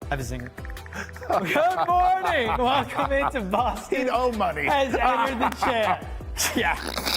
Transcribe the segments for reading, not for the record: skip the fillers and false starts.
I have a zinger. Good morning. Welcome into Boston. He'd owe money. Has entered the chat. Yeah.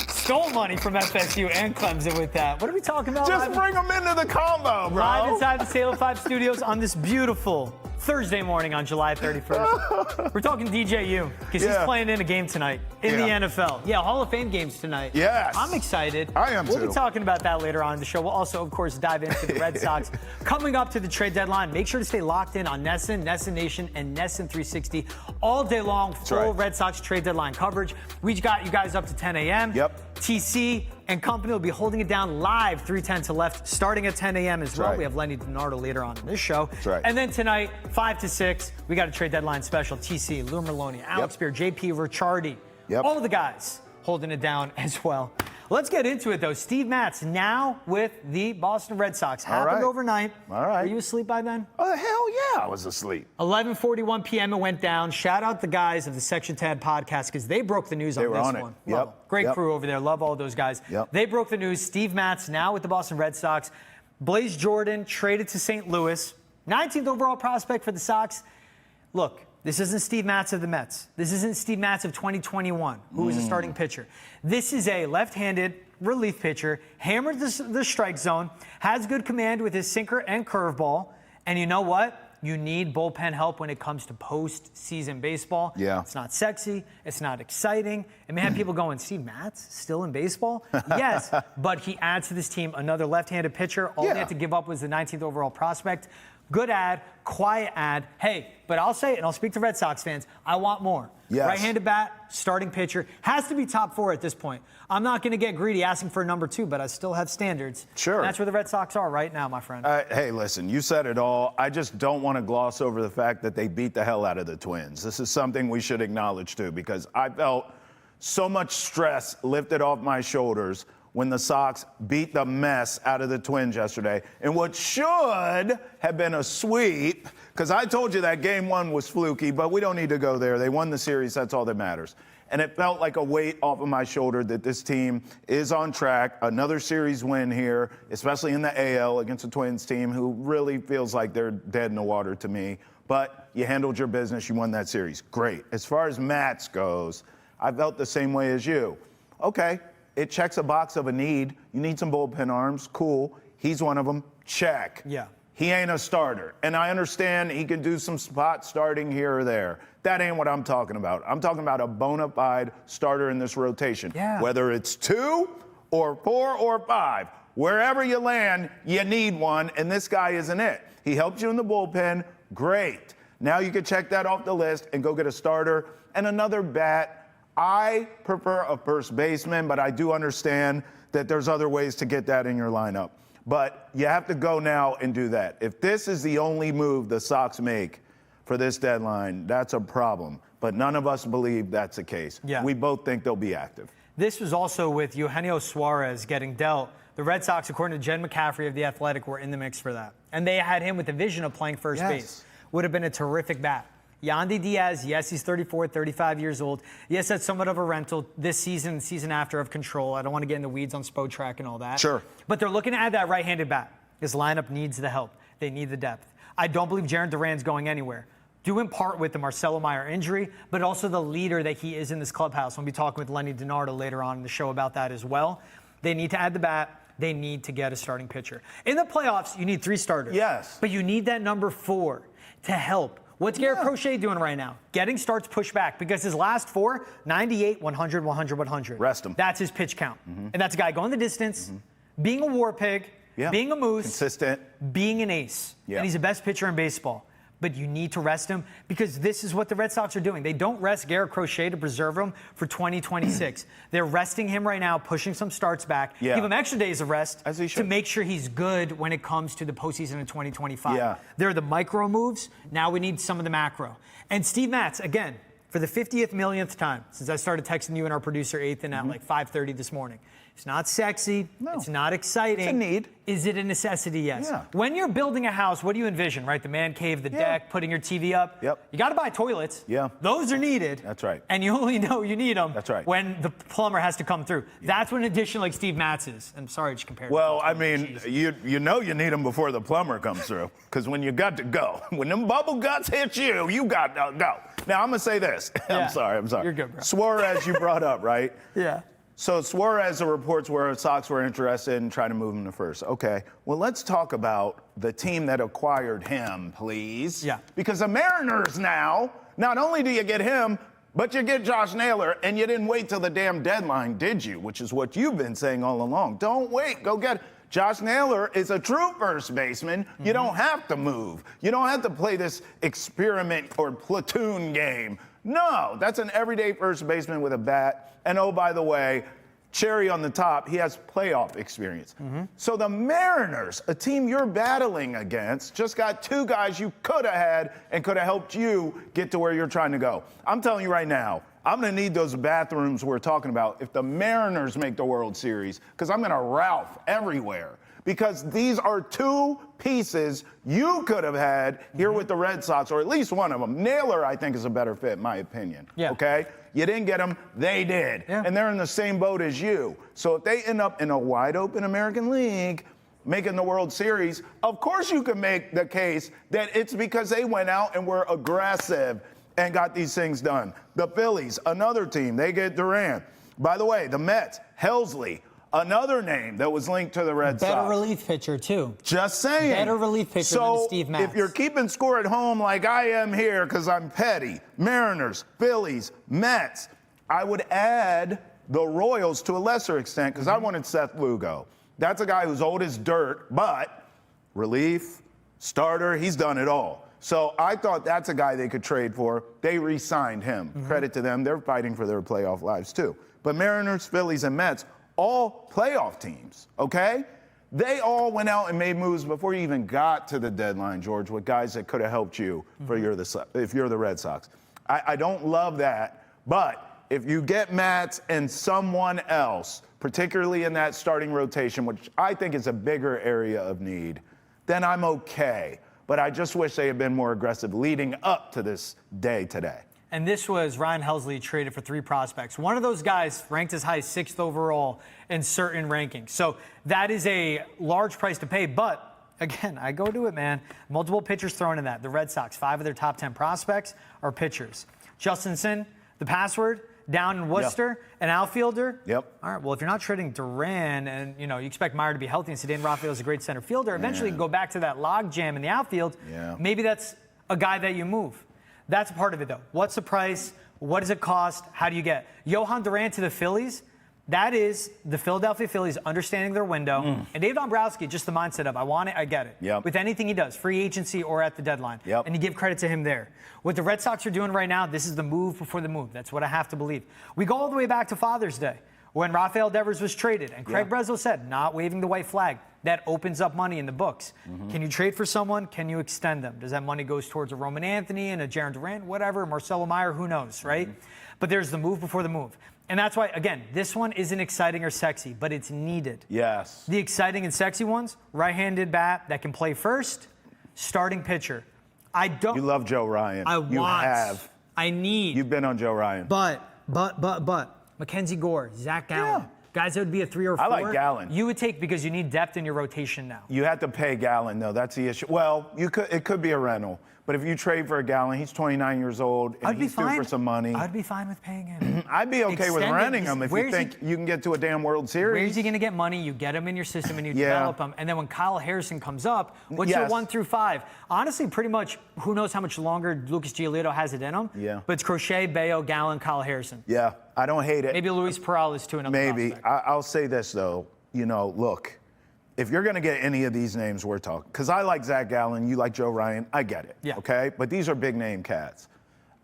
Stole money from FSU and Clemson with that. What are we talking about? Just bring them into the combo, bro. Live inside the Salem 5 studios on this beautiful Thursday morning on July 31st. We're talking DJU because he's playing in a game tonight in the NFL. Yeah, Hall of Fame games tonight. Yes. I'm excited. I am too. We'll be talking about that later on in the show. We'll also, of course, dive into the Red Sox. Coming up to the trade deadline, make sure to stay locked in on NESN, NESN Nation, and NESN 360 all day long. Full Red Sox trade deadline coverage. We got you guys up to 10 a.m. Yep. TC and company will be holding it down live 3:10 to left starting at 10 a.m. as well. We have Lenny DiNardo later on in this show. And then tonight, 5 to 6, we got a trade deadline special. TC, Lou Merloni, Alex Beer, JP Ricciardi, all the guys holding it down as well. Let's get into it, though. Steve Matz now with the Boston Red Sox. Happened overnight. All right. Were you asleep by then? Oh, hell yeah, I was asleep. 11:41 p.m. it went down. Shout out the guys of the Section Tad podcast because they broke the news on this one. Great crew over there. Love all those guys. They broke the news. Steve Matz now with the Boston Red Sox. Blaze Jordan traded to St. Louis. 19th overall prospect for the Sox. Look, this isn't Steve Matz of the Mets. This isn't Steve Matz of 2021, who was a starting pitcher. This is a left-handed relief pitcher, hammered the strike zone, has good command with his sinker and curveball. And you know what? You need bullpen help when it comes to postseason baseball. It's not sexy. It's not exciting. It may have people going, Steve Matz still in baseball? Yes, but he adds to this team another left-handed pitcher. All they had to give up was the 19th overall prospect. Good ad, quiet ad. Hey, but I'll say it, and I'll speak to Red Sox fans. I want more. Right-handed bat, starting pitcher. Has to be top 4 at this point. I'm not going to get greedy asking for a number 2, but I still have standards. And that's where the Red Sox are right now, my friend. Hey, listen, you said it all. I just don't want to gloss over the fact that they beat the hell out of the Twins. This is something we should acknowledge, too, because I felt so much stress lifted off my shoulders when the Sox beat the mess out of the Twins yesterday in what should have been a sweep, because I told you that game 1 was fluky, but we don't need to go there. They won the series. That's all that matters. And it felt like a weight off of my shoulder that this team is on track. Another series win here, especially in the AL against a Twins team who really feels like they're dead in the water to me. But you handled your business. You won that series. Great. As far as Matz goes, I felt the same way as you. Okay. It checks a box of a need. You need some bullpen arms. Cool. He's one of them. Check. He ain't a starter. And I understand he can do some spot starting here or there. That ain't what I'm talking about. I'm talking about a bona fide starter in this rotation. Whether it's 2 or 4 or 5, wherever you land, you need one, and this guy isn't it. He helps you in the bullpen. Great. Now you can check that off the list and go get a starter and another bat. I prefer a first baseman, but I do understand that there's other ways to get that in your lineup. But you have to go now and do that. If this is the only move the Sox make for this deadline, that's a problem. But none of us believe that's the case. We both think they'll be active. This was also with Eugenio Suarez getting dealt. The Red Sox, according to Jen McCaffrey of The Athletic, were in the mix for that. And they had him with the vision of playing first base. Would have been a terrific bat. Yandy Diaz, yes, he's 34, 35 years old. Yes, that's somewhat of a rental this season and season after of control. I don't want to get in the weeds on Spotrac and all that. But they're looking to add that right-handed bat. This lineup needs the help. They need the depth. I don't believe Jarren Duran's going anywhere. Due in part with the Marcelo Meyer injury, but also the leader that he is in this clubhouse. We'll be talking with Lenny DiNardo later on in the show about that as well. They need to add the bat. They need to get a starting pitcher. In the playoffs, you need 3 starters. But you need that number 4 to help. What's Garrett Crochet doing right now? Getting starts pushed back because his last 4, 98, 100, 100, 100. Rest him. That's his pitch count. And that's a guy going the distance, being a war pig, being a moose. Consistent. Being an ace. And he's the best pitcher in baseball. But you need to rest him because this is what the Red Sox are doing. They don't rest Garrett Crochet to preserve him for 2026. They're resting him right now, pushing some starts back. Give him extra days of rest to make sure he's good when it comes to the postseason in 2025. They're the micro moves. Now we need some of the macro. And Steve Matz, again, for the 50th millionth time since I started texting you and our producer Ethan at like 5:30 this morning. It's not sexy. No. It's not exciting. It's a need. Is it a necessity? Yes. Yeah. When you're building a house, what do you envision, right? The man cave, the deck, putting your TV up. Yep. You got to buy toilets. Yeah. Those are needed. That's right. And you only know you need them. That's right. When the plumber has to come through. Yeah. That's what an addition like Steve Matz is. I'm sorry, I just compared. Well, I mean, you know you need them before the plumber comes through. Because when you got to go, when them bubble guts hit you, you got to go. Now, I'm going to say this. Yeah. I'm sorry. You're good, bro. Suarez, you brought up, right? Yeah. So Suarez, the reports were Sox were interested in trying to move him to first. Okay, well, let's talk about the team that acquired him, please. Yeah. Because the Mariners now, not only do you get him, but you get Josh Naylor, and you didn't wait till the damn deadline, did you? Which is what you've been saying all along. Don't wait, go get Josh Naylor is a true first baseman. Mm-hmm. You don't have to move. You don't have to play this experiment or platoon game. No, that's an everyday first baseman with a bat. And oh, by the way, cherry on the top, he has playoff experience. Mm-hmm. So the Mariners, a team you're battling against, just got two guys you could have had and could have helped you get to where you're trying to go. I'm telling you right now, I'm going to need those bathrooms we're talking about if the Mariners make the World Series, because I'm going to Ralph everywhere. Because these are two pieces you could have had here with the Red Sox, or at least one of them. Naylor, I think, is a better fit, in my opinion. Yeah. Okay? You didn't get them, they did. Yeah. And they're in the same boat as you. So if they end up in a wide-open American League, making the World Series, of course you can make the case that it's because they went out and were aggressive and got these things done. The Phillies, another team, they get Durant. By the way, the Mets, Helsley, another name that was linked to the Red Sox. Better relief pitcher, too. Just saying. Better relief pitcher than Steve Matz. So if you're keeping score at home like I am here because I'm petty, Mariners, Phillies, Mets, I would add the Royals to a lesser extent because I wanted Seth Lugo. That's a guy who's old as dirt, but relief, starter, he's done it all. So I thought that's a guy they could trade for. They re-signed him. Mm-hmm. Credit to them. They're fighting for their playoff lives, too. But Mariners, Phillies, and Mets, all playoff teams, okay? They all went out and made moves before you even got to the deadline, George, with guys that could have helped you if you're the Red Sox. I don't love that, but if you get Matz and someone else, particularly in that starting rotation, which I think is a bigger area of need, then I'm okay. But I just wish they had been more aggressive leading up to this day today. And this was Ryan Helsley traded for 3 prospects. One of those guys ranked as high as 6th overall in certain rankings. So that is a large price to pay. But, again, I go to it, man. Multiple pitchers thrown in that. The Red Sox, 5 of their top 10 prospects are pitchers. Justinson, the password, down in Worcester, an outfielder. Yep. All right, well, if you're not trading Duran and, you expect Meyer to be healthy and Ceddanne Rafael is a great center fielder, eventually you can go back to that log jam in the outfield. Yeah. Maybe that's a guy that you move. That's part of it, though. What's the price? What does it cost? How do you get Johan Durant to the Phillies? That is the Philadelphia Phillies understanding their window. And Dave Dombrowski, just the mindset of, I want it, I get it. Yep. With anything he does, free agency or at the deadline. Yep. And you give credit to him there. What the Red Sox are doing right now, this is the move before the move. That's what I have to believe. We go all the way back to Father's Day when Rafael Devers was traded. And Craig Breslow said, not waving the white flag. That opens up money in the books. Can you trade for someone? Can you extend them? Does that money goes towards a Roman Anthony and a Jaron Durant, whatever, Marcelo Meyer, who knows, right? But there's the move before the move. And that's why, again, this one isn't exciting or sexy, but it's needed. Yes. The exciting and sexy ones, right-handed bat that can play first, starting pitcher. I don't. You love Joe Ryan. You have. I need. You've been on Joe Ryan. But. Mackenzie Gore, Zach Gallen. Yeah. Guys that would be a 3 or 4. I like Gallen. You would take because you need depth in your rotation now. You have to pay Gallen, though. That's the issue. Well, it could be a rental. But if you trade for a Gallen, he's 29 years old, and he's due for some money. I'd be fine with paying him. I'd be okay with renting him if you think you can get to a damn World Series. Where's he going to get money? You get him in your system and you develop him. And then when Kyle Harrison comes up, what's your 1 through 5? Honestly, pretty much, who knows how much longer Lucas Giolito has it in him. Yeah. But it's Crochet, Bayo, Gallen, Kyle Harrison. Yeah, I don't hate it. Maybe Luis Perales, too, another Maybe. prospect. I'll say this, though. Look, if you're going to get any of these names we're talking, because I like Zach Gallen, you like Joe Ryan, I get it, okay? But these are big-name cats.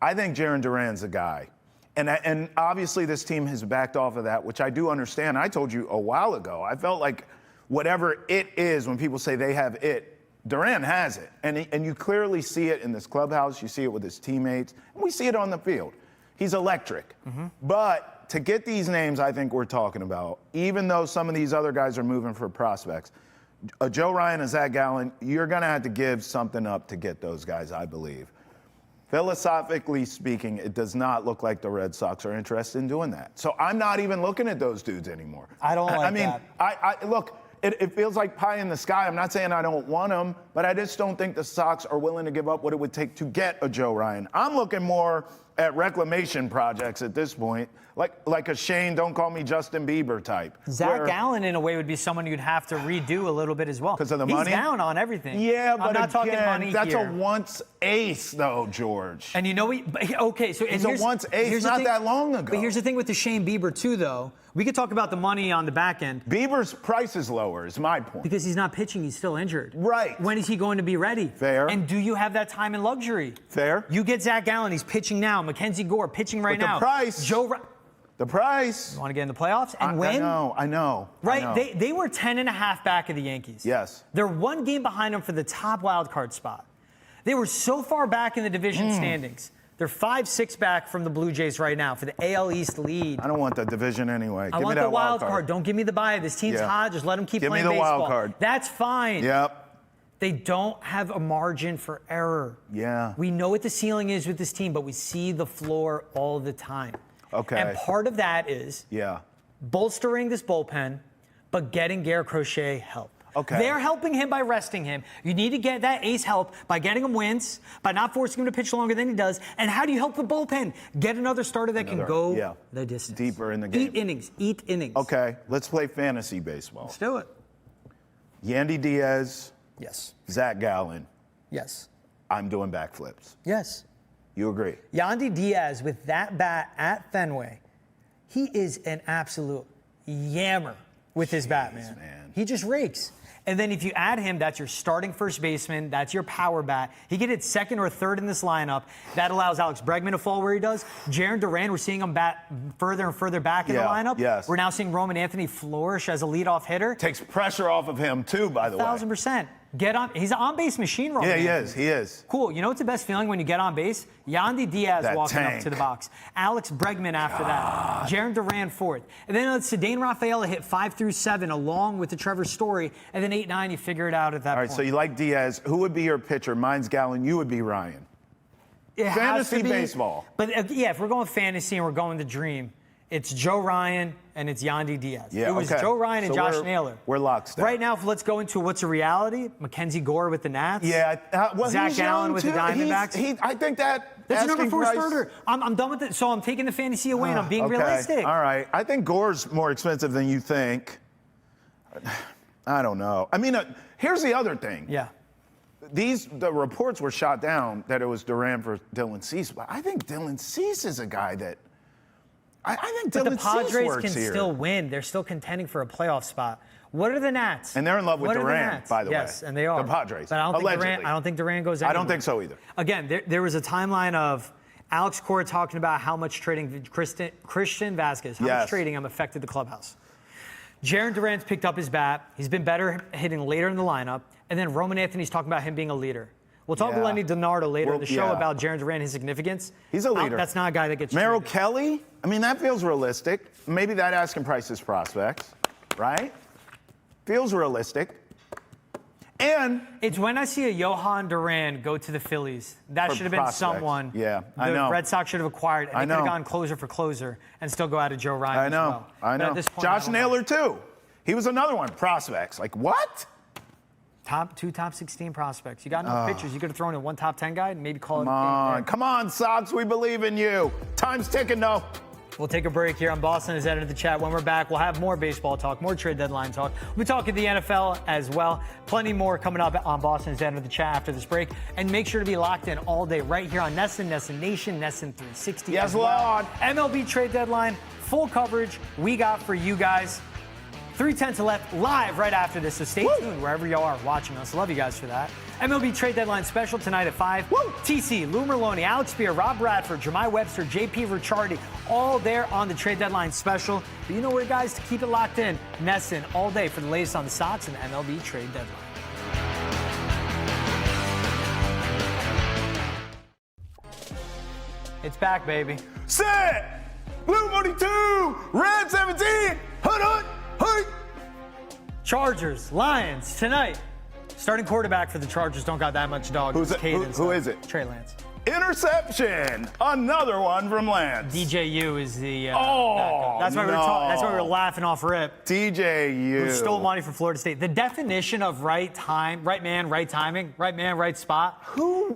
I think Jaron Duran's a guy. And obviously this team has backed off of that, which I do understand. I told you a while ago, I felt like whatever it is, when people say they have it, Duran has it. And you clearly see it in this clubhouse. You see it with his teammates. And we see it on the field. He's electric. But to get these names I think we're talking about, even though some of these other guys are moving for prospects, Joe Ryan and Zach Gallen, you're going to have to give something up to get those guys, I believe. Philosophically speaking, it does not look like the Red Sox are interested in doing that. So I'm not even looking at those dudes anymore. I don't like that. I mean, look, it feels like pie in the sky. I'm not saying I don't want them, but I just don't think the Sox are willing to give up what it would take to get a Joe Ryan. I'm looking more at reclamation projects at this point, like a Shane, don't call me Justin Bieber type. Zach Gallen, in a way, would be someone you'd have to redo a little bit as well. Because of the money? He's down on everything. Yeah, but I'm not talking money that's here. a once ace, though, George. And you know, okay, so he's a once ace not that long ago. But here's the thing with the Shane Bieber, too, though. We could talk about the money on the back end. Bieber's price is lower, is my point. Because he's not pitching, he's still injured. Right. When is he going to be ready? Fair. And do you have that time and luxury? Fair. You get Zach Gallen, he's pitching now. Mackenzie Gore pitching right now. The price. The price. You want to get in the playoffs and win? I know. Right? They were 10.5 back of the Yankees. Yes. They're one game behind them for the top wild card spot. They were so far back in the division standings. They're 5-6 back from the Blue Jays right now for the AL East lead. I don't want the division anyway. I want the wild card. Don't give me the bye. This team's hot. Just let them keep playing baseball. Give me the wild card. That's fine. Yep. They don't have a margin for error. Yeah. We know what the ceiling is with this team, but we see the floor all the time. Okay. And part of that is bolstering this bullpen, but getting Garrett Crochet help. Okay. They're helping him by resting him. You need to get that ace help by getting him wins, by not forcing him to pitch longer than he does. And how do you help the bullpen? Get another starter that can go the distance. Deeper in the game. Eat innings. Okay, let's play fantasy baseball. Let's do it. Yandy Diaz. Yes. Zach Gallen. Yes. I'm doing backflips. Yes. You agree? Yandy Diaz with that bat at Fenway, he is an absolute yammer with his bat, man. He just rakes. And then if you add him, that's your starting first baseman. That's your power bat. He can hit second or third in this lineup. That allows Alex Bregman to fall where he does. Jaron Duran, we're seeing him bat further and further back in the lineup. Yes. We're now seeing Roman Anthony flourish as a leadoff hitter. Takes pressure off of him, too, by the way. 1,000%. Get on. He's an on-base machine, Roman Anthony. He is. Cool. You know what's the best feeling when you get on base? Yandy Diaz walking up to the box. Alex Bregman after that. Jaron Duran fourth. And then Cedane Rafaela hit 5 through 7 along with the Trevor Story. And then 8-9, you figure it out at that point. All right, so you like Diaz. Who would be your pitcher? Mine's Gallen. You would be Ryan. Fantasy baseball. But if we're going fantasy and we're going the dream, it's Joe Ryan and it's Yandy Diaz. Yeah, it was Joe Ryan and Josh Naylor. We're lockstep. Right now, let's go into what's a reality. Mackenzie Gore with the Nats. Yeah. Zach Gallen with the Diamondbacks. I think that's a number 4 starter. I'm done with it. So I'm taking the fantasy away and I'm being realistic. All right. I think Gore's more expensive than you think. I don't know. I mean, here's the other thing. Yeah. The reports were shot down that it was Duran for Dylan Cease, but I think Dylan Cease is a guy that I think Dylan Cease works here. But the Padres can still win. They're still contending for a playoff spot. What are the Nats? And they're in love with Durant, by the way. Yes, and they are. The Padres. But I don't think Durant goes anywhere. I don't think so either. Again, there was a timeline of Alex Cora talking about how much trading Christian Vasquez, how much trading him affected the clubhouse. Jaron Durant's picked up his bat. He's been better hitting later in the lineup. And then Roman Anthony's talking about him being a leader. We'll talk to Lenny DiNardo later in the show about Jaron Durant, his significance. He's a leader. That's not a guy that gets Merrill traded. Kelly, I mean, that feels realistic. Maybe that asking price is prospects, right? Feels realistic. And it's when I see a Johan Duran go to the Phillies. That should have been someone I know. the Red Sox should have acquired. And they could have gone closer for closer and still go out of Joe Ryan as well. I know. At this point, Josh Naylor, too. He was another one. Prospects. Like, what? Two top 16 prospects. You got no pitchers. You could have thrown in one top 10 guy and maybe call it a game. Come on, Sox. We believe in you. Time's ticking, though. We'll take a break here on Boston is Edited the Chat. When we're back, we'll have more baseball talk, more trade deadline talk. We'll be talking the NFL as well. Plenty more coming up on Boston is Edited the Chat after this break. And make sure to be locked in all day right here on NESN Nation, NESN 360. Yes, Lord. MLB trade deadline, full coverage we got for you guys. 3:10 to left, live right after this. So stay tuned wherever you are watching us. Love you guys for that. MLB trade deadline special tonight at 5. TC, Lou Merloni, Alex Spear, Rob Bradford, Jermiah Webster, JP Ricciardi, all there on the trade deadline special. But you know where, guys, to keep it locked in. NESN all day for the latest on the Sox and MLB trade deadline. It's back, baby. Set! Blue 42! Red 17! Hood! Chargers, Lions, tonight. Starting quarterback for the Chargers don't got that much dog. Who is it? Trey Lance. Interception! Another one from Lance. DJU is the Oh, that's why that's why we were laughing off rip. DJU. Who stole money from Florida State. The definition of right man, right timing, right man, right spot.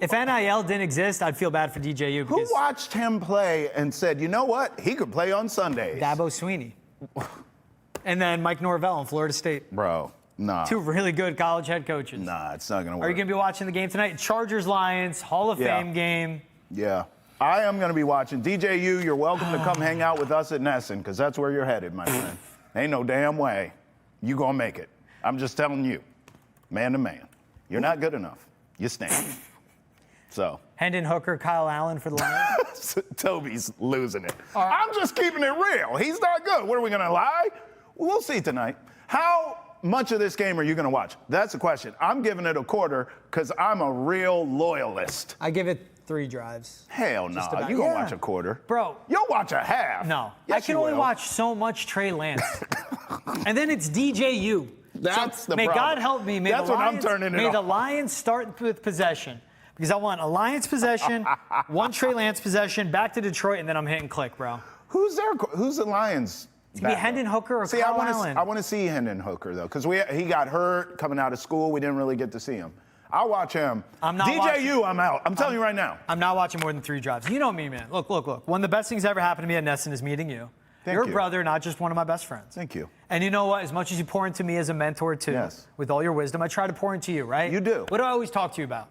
If NIL didn't exist, I'd feel bad for DJU. Who watched him play and said, you know what? He could play on Sundays. Dabo Sweeney. And then Mike Norvell in Florida State. Bro, nah. Two really good college head coaches. Nah, it's not going to work. Are you going to be watching the game tonight? Chargers-Lions, Hall of Fame game. Yeah. I am going to be watching. DJU, you're welcome to come hang out with us at Nesson, because that's where you're headed, my friend. Ain't no damn way you going to make it. I'm just telling you, man to man. You're not good enough. You stink. So. Hendon Hooker, Kyle Allen for the Lions. Toby's losing it. Right. I'm just keeping it real. He's not good. What are we going to lie? We'll see tonight. How much of this game are you going to watch? That's the question. I'm giving it a quarter because I'm a real loyalist. I give it 3 drives. Hell no. You going to watch a quarter? Bro. You'll watch a half. No. Yes, I can only watch so much Trey Lance. And then it's DJU. That's the problem. May God help me. May That's what I'm turning it May off. the Lions start with possession. Because I want a Lions possession, one Trey Lance possession, back to Detroit, and then I'm hitting click, bro. Who's the Lions? It's going to be Hendon Hooker or Kyle Allen. I want to see Hendon Hooker, though, because he got hurt coming out of school. We didn't really get to see him. I'll watch him. I'm not DJU, I'm out. I'm telling you right now. I'm not watching more than 3 drives. You know me, man. Look. One of the best things ever happened to me at Nesson is meeting you. You're a brother, not just one of my best friends. Thank you. And you know what? As much as you pour into me as a mentor, too, with all your wisdom, I try to pour into you, right? You do. What do I always talk to you about?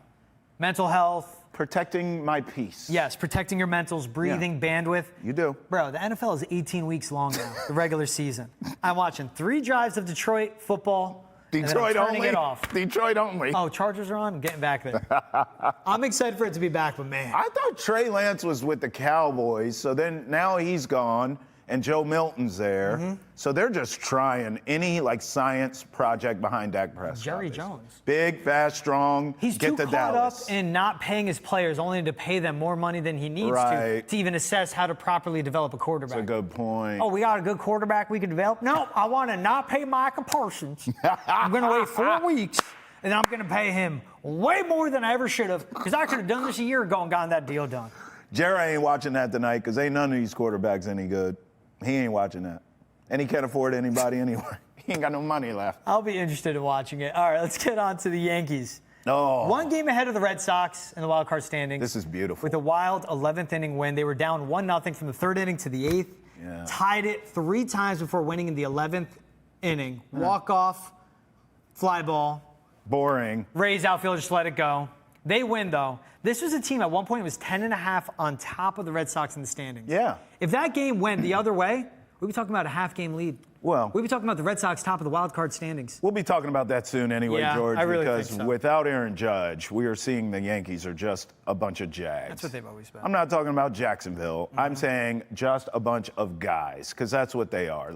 Mental health. Protecting my peace. Yes, protecting your mentals, breathing, bandwidth. You do. Bro, the NFL is 18 weeks long now, the regular season. I'm watching 3 drives of Detroit football. Detroit only. It off. Detroit only. Oh, Chargers are on? I'm getting back there. I'm excited for it to be back, but man. I thought Trey Lance was with the Cowboys, so then now he's gone. And Joe Milton's there. So they're just trying any science project behind Dak Prescott. Jerry Jones. Big, fast, strong. He's get too to caught Dallas. up in not paying his players, only to pay them more money than he needs to even assess how to properly develop a quarterback. That's a good point. Oh, we got a good quarterback we can develop? No, I want to not pay Micah Parsons. I'm going to wait 4 weeks, and then I'm going to pay him way more than I ever should have, because I could have done this a year ago and gotten that deal done. Jerry ain't watching that tonight because ain't none of these quarterbacks any good. He ain't watching that. And he can't afford anybody anyway. He ain't got no money left. I'll be interested in watching it. All right, let's get on to the Yankees. Oh. 1 game ahead of the Red Sox in the wild card standings. This is beautiful. With a wild 11th inning win. They were down 1-0 from the 3rd inning to the 8th. Yeah. Tied it 3 times before winning in the 11th inning. Walk-off, fly ball. Boring. Rays outfielder just let it go. They win, though. This was a team at one point was 10.5 on top of the Red Sox in the standings. Yeah. If that game went the other way, we'd be talking about a half-game lead. Well, we'd be talking about the Red Sox top of the wild card standings. We'll be talking about that soon anyway, George, I really because think so. Without Aaron Judge, we are seeing the Yankees are just a bunch of Jags. That's what they've always been. I'm not talking about Jacksonville. I'm saying just a bunch of guys, because that's what they are.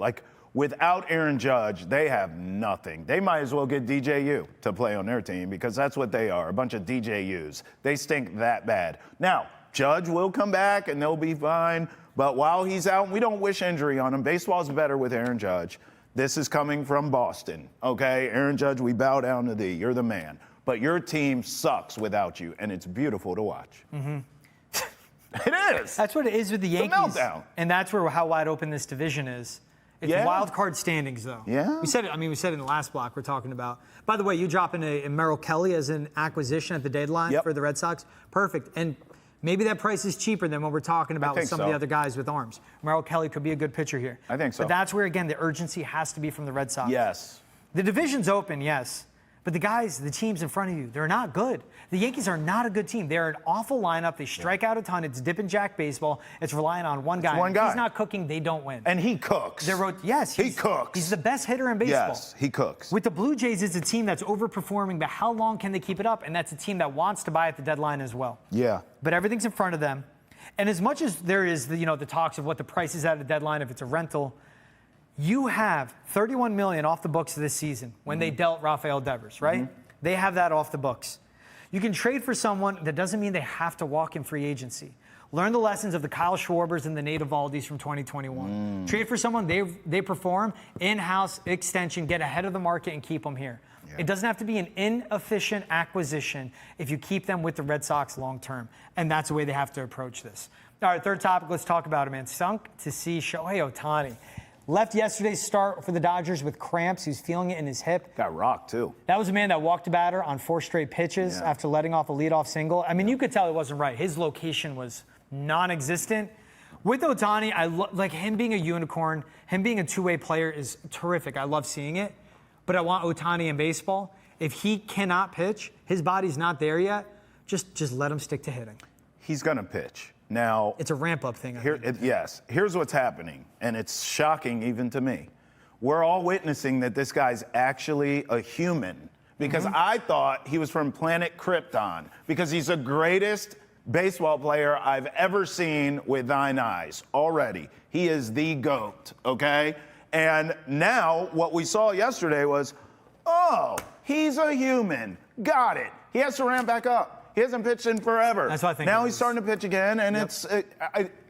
Without Aaron Judge, they have nothing. They might as well get DJU to play on their team, because that's what they are, a bunch of DJUs. They stink that bad. Now, Judge will come back, and they'll be fine. But while he's out, we don't wish injury on him. Baseball's better with Aaron Judge. This is coming from Boston, okay? Aaron Judge, we bow down to thee. You're the man. But your team sucks without you, and it's beautiful to watch. It is. That's what it is with the Yankees. It's a meltdown. And that's how wide open this division is. It's wild card standings, though. Yeah. We said it in the last block we're talking about. By the way, you dropping a Merrill Kelly as an acquisition at the deadline for the Red Sox. Perfect. And maybe that price is cheaper than what we're talking about with some of the other guys with arms. Merrill Kelly could be a good pitcher here. I think so. But that's where, again, the urgency has to be from the Red Sox. Yes. The division's open, yes. But the teams in front of you, they're not good. The Yankees are not a good team. They're an awful lineup. They strike out a ton. It's dip and jack baseball. It's relying on one guy. If he's not cooking, they don't win. And he cooks. He cooks. He's the best hitter in baseball. Yes, he cooks. With the Blue Jays, it's a team that's overperforming, but how long can they keep it up? And that's a team that wants to buy at the deadline as well. Yeah. But everything's in front of them. And as much as there is the talks of what the price is at the deadline, if it's a rental, you have $31 million off the books this season when they dealt Rafael Devers, right? They have that off the books. You can trade for someone. That doesn't mean they have to walk in free agency. Learn the lessons of the Kyle Schwarbers and the Nate Eovaldi's from 2021. Trade for someone, they perform, in-house extension, get ahead of the market and keep them here. Yeah. It doesn't have to be an inefficient acquisition if you keep them with the Red Sox long term. And that's the way they have to approach this. All right, third topic, let's talk about it, man. Sunk to see Shohei Ohtani. Left yesterday's start for the Dodgers with cramps. He was feeling it in his hip. Got rocked, too. That was a man that walked the batter on 4 straight pitches after letting off a leadoff single. I mean, you could tell it wasn't right. His location was non-existent. With Ohtani, like him being a unicorn, him being a two-way player is terrific. I love seeing it. But I want Ohtani in baseball. If he cannot pitch, his body's not there yet, just let him stick to hitting. He's going to pitch. Now, it's a ramp-up thing. Yes. Here's what's happening, and it's shocking even to me. We're all witnessing that this guy's actually a human because I thought he was from planet Krypton because he's the greatest baseball player I've ever seen with thine eyes already. He is the GOAT, okay? And now what we saw yesterday was, oh, he's a human. Got it. He has to ramp back up. He hasn't pitched in forever. That's what I think. Now he's starting to pitch again, and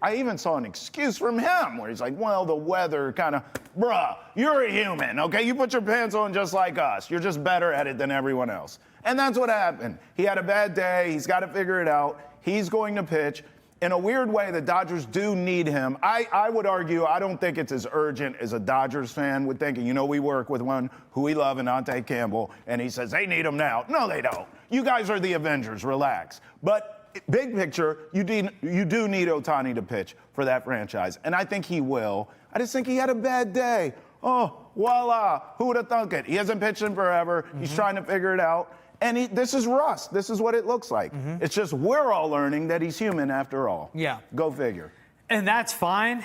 I even saw an excuse from him where he's like, well, the weather kind of, bruh, you're a human, okay? You put your pants on just like us. You're just better at it than everyone else. And that's what happened. He had a bad day. He's got to figure it out. He's going to pitch. In a weird way, the Dodgers do need him. I would argue, I don't think it's as urgent as a Dodgers fan would think. You know, we work with one who we love, Ante Campbell, and he says, they need him now. No, they don't. You guys are the Avengers. Relax. But big picture, you do need Ohtani to pitch for that franchise, and I think he will. I just think he had a bad day. Oh, voila. Who would have thunk it? He hasn't pitched in forever. He's trying to figure it out. And this is rust. This is what it looks like. It's just we're all learning that he's human after all. Yeah. Go figure. And that's fine.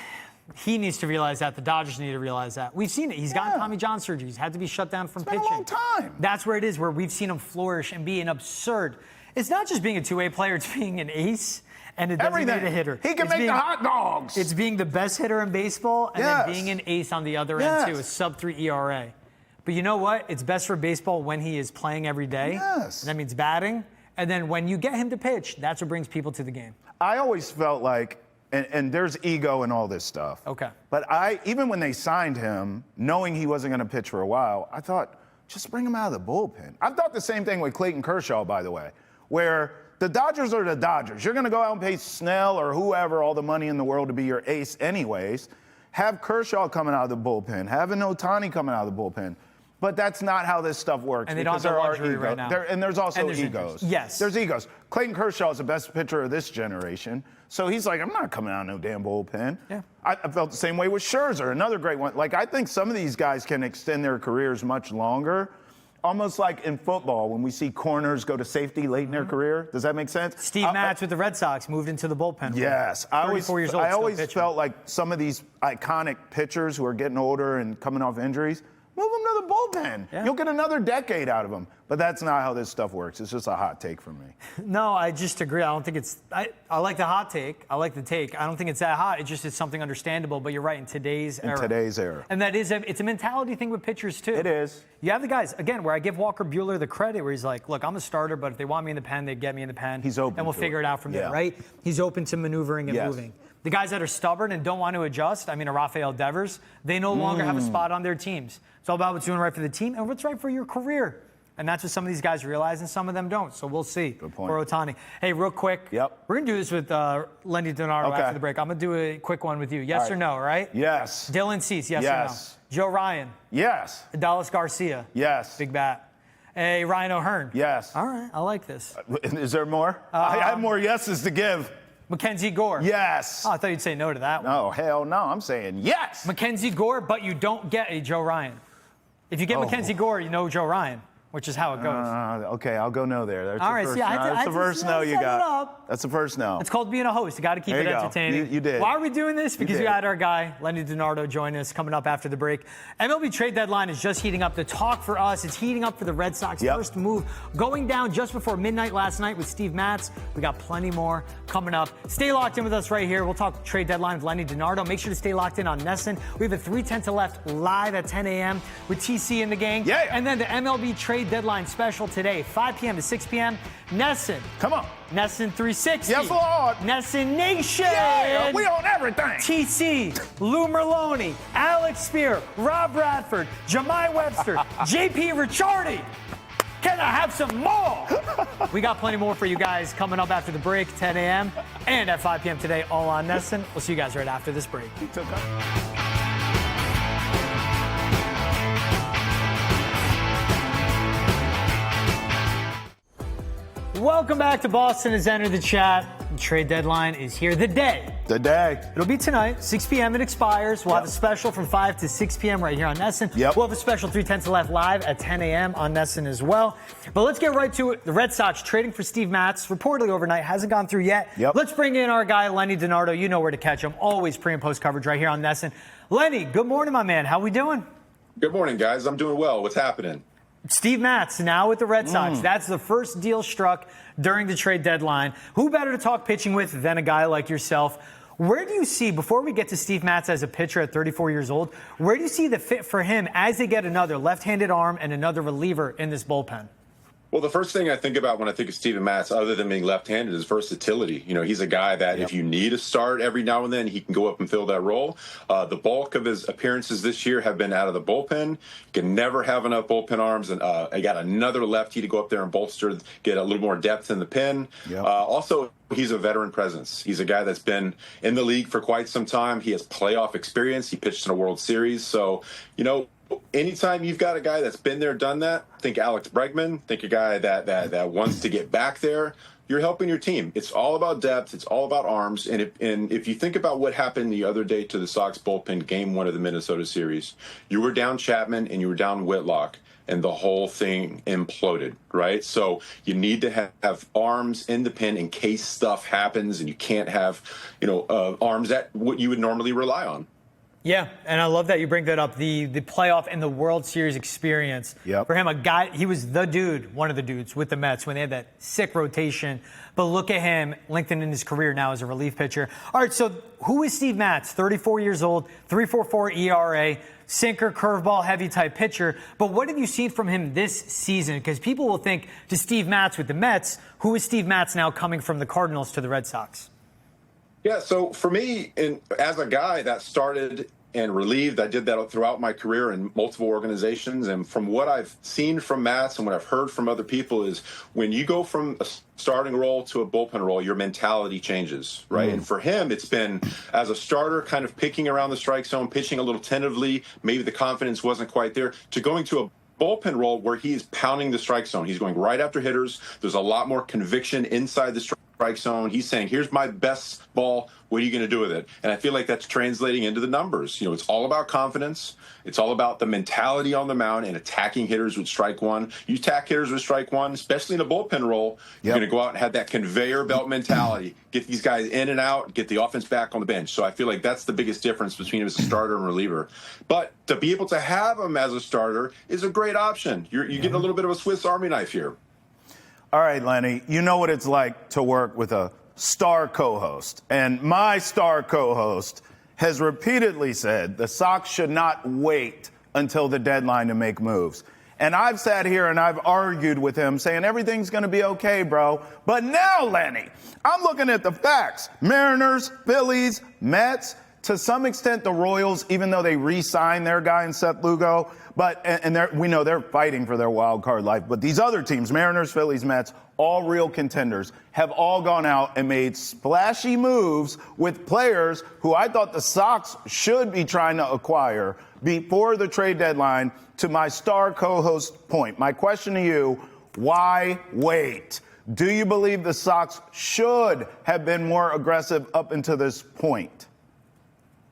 He needs to realize that. The Dodgers need to realize that. We've seen it. He's gotten Tommy John surgery. He's had to be shut down from pitching. It's been a long time. That's where it is, where we've seen him flourish and be an absurd. It's not just being a two-way player. It's being an ace and a designated hitter. He can make the hot dogs. It's being the best hitter in baseball and then being an ace on the other end, too. A sub-3 ERA. But you know what? It's best for baseball when he is playing every day. Yes. That means batting. And then when you get him to pitch, that's what brings people to the game. I always felt like, and there's ego in all this stuff. Okay. But even when they signed him, knowing he wasn't going to pitch for a while, I thought, just bring him out of the bullpen. I've thought the same thing with Clayton Kershaw, by the way, where the Dodgers are the Dodgers. You're going to go out and pay Snell or whoever all the money in the world to be your ace anyways. Have Kershaw coming out of the bullpen. Have an Ohtani coming out of the bullpen. But that's not how this stuff works. And they don't have the luxury right now. And there's also egos. Yes. There's egos. Clayton Kershaw is the best pitcher of this generation. So he's like, I'm not coming out of no damn bullpen. Yeah. I felt the same way with Scherzer, another great one. Like, I think some of these guys can extend their careers much longer. Almost like in football, when we see corners go to safety late in their career. Does that make sense? Steve Matz with the Red Sox moved into the bullpen. Yes. 34 years old. I always felt like some of these iconic pitchers who are getting older and coming off injuries, move them to the bullpen. Yeah. You'll get another decade out of them. But that's not how this stuff works. It's just a hot take from me. No, I just agree. I don't think it's – I like the hot take. I like the take. I don't think it's that hot. It's just it's something understandable. But you're right, in today's era. In today's era. And that is – it's a mentality thing with pitchers, too. It is. You have the guys, again, where I give Walker Buehler the credit, where he's like, look, I'm a starter, but if they want me in the pen, they get me in the pen. He's open. And we'll figure it out from there, right? He's open to maneuvering and moving. The guys that are stubborn and don't want to adjust, I mean, a Rafael Devers, they no longer have a spot on their teams. It's all about what's doing right for the team and what's right for your career. And that's what some of these guys realize and some of them don't. So we'll see. Good point. For Ohtani. Hey, real quick. Yep. We're going to do this with Lenny DiNardo after the break. I'm going to do a quick one with you. Yes or no, right? Yes. Dylan Cease, yes or no? Joe Ryan. Yes. Dallas Garcia. Yes. Big bat. Hey, Ryan O'Hearn. Yes. All right, I like this. Is there more? I have more yeses to give. Mackenzie Gore. Yes. Oh, I thought you'd say no to that one. No, hell no. I'm saying yes. Mackenzie Gore, but you don't get a Joe Ryan. If you get Mackenzie Gore, you know Joe Ryan, which is how it goes. Okay, I'll go no there. That's all right, that's the first no you got. That's the first no. It's called being a host. You got to keep it entertaining. You did. Why are we doing this? Because we had our guy, Lenny DiNardo, join us coming up after the break. MLB trade deadline is just heating up. The talk for us is heating up for the Red Sox. First move going down just before midnight last night with Steve Matz. We got plenty more coming up. Stay locked in with us right here. We'll talk trade deadline with Lenny DiNardo. Make sure to stay locked in on Nesson. We have a 3:10 to left live at 10 a.m. with TC and the gang. Yeah. And then the MLB trade trade deadline special today, 5 p.m. to 6 p.m. Nesson. Come on. Nesson 360. Yes, Lord. Nesson Nation. Yeah, we own everything. TC, Lou Merloni, Alex Spear, Rob Bradford, Jemai Webster, JP Ricciardi. Can I have some more? We got plenty more for you guys coming up after the break, 10 a.m. and at 5 p.m. today, all on Nesson. We'll see you guys right after this break. Welcome back to Boston has entered the chat. The trade deadline is here. The day. It'll be tonight, 6 p.m. It expires. We'll have a special from 5 to 6 p.m. right here on Nesson. We'll have a special 3 to Left live at 10 a.m. on Nesson as well. But let's get right to it. The Red Sox trading for Steve Matz, reportedly overnight, hasn't gone through yet. Let's bring in our guy, Lenny DiNardo. You know where to catch him. Always pre and post coverage right here on Nesson. Lenny, good morning, my man. How we doing? Good morning, guys. I'm doing well. What's happening? Steve Matz now with the Red Sox. That's the first deal struck during the trade deadline. Who better to talk pitching with than a guy like yourself? Where do you see, before we get to Steve Matz as a pitcher at 34 years old, where do you see the fit for him as they get another left-handed arm and another reliever in this bullpen? Well, the first thing I think about when I think of Steven Matz, other than being left-handed, is versatility. You know, he's a guy that if you need a start every now and then, he can go up and fill that role. The bulk of his appearances this year have been out of the bullpen. He can never have enough bullpen arms. And I got another lefty to go up there and bolster, get a little more depth in the pen. Also, he's a veteran presence. He's a guy that's been in the league for quite some time. He has playoff experience. He pitched in a World Series. So, you know, anytime you've got a guy that's been there, done that, think Alex Bregman, think a guy that wants to get back there, you're helping your team. It's all about depth. It's all about arms. And if you think about what happened the other day to the Sox bullpen, game 1 of the Minnesota series, you were down Chapman and you were down Whitlock, and the whole thing imploded, right? So you need to have arms in the pen in case stuff happens, and you can't have, arms that what you would normally rely on. Yeah, and I love that you bring that up, the playoff and the World Series experience. For him, a guy, he was the dude, one of the dudes with the Mets when they had that sick rotation. But look at him lengthening his career now as a relief pitcher. All right, so who is Steve Matz? 34 years old, 3.44 ERA, sinker, curveball, heavy type pitcher. But what have you seen from him this season? Because people will think to Steve Matz with the Mets, who is Steve Matz now coming from the Cardinals to the Red Sox? Yeah, so for me, as a guy that started and relieved, I did that throughout my career in multiple organizations. And from what I've seen from Matz and what I've heard from other people is when you go from a starting role to a bullpen role, your mentality changes, right? And for him, it's been as a starter, kind of picking around the strike zone, pitching a little tentatively, maybe the confidence wasn't quite there, to going to a bullpen role where he's pounding the strike zone. He's going right after hitters. There's a lot more conviction inside the strike zone. He's saying, here's my best ball. What are you going to do with it? And I feel like that's translating into the numbers. You know, it's all about confidence. It's all about the mentality on the mound and attacking hitters with strike one. You attack hitters with strike one, especially in a bullpen role, you're going to go out and have that conveyor belt mentality, get these guys in and out, get the offense back on the bench. So I feel like that's the biggest difference between him as a starter and reliever. But to be able to have him as a starter is a great option. You're getting a little bit of a Swiss Army knife here. All right, Lenny, you know what it's like to work with a star co-host. And my star co-host has repeatedly said the Sox should not wait until the deadline to make moves. And I've sat here and I've argued with him saying everything's going to be okay, bro. But now, Lenny, I'm looking at the facts. Mariners, Phillies, Mets, to some extent the Royals, even though they re-signed their guy in Seth Lugo. But we know they're fighting for their wild card life. But these other teams, Mariners, Phillies, Mets, all real contenders, have all gone out and made splashy moves with players who I thought the Sox should be trying to acquire before the trade deadline. To my star co-host point, my question to you, why wait? Do you believe the Sox should have been more aggressive up until this point?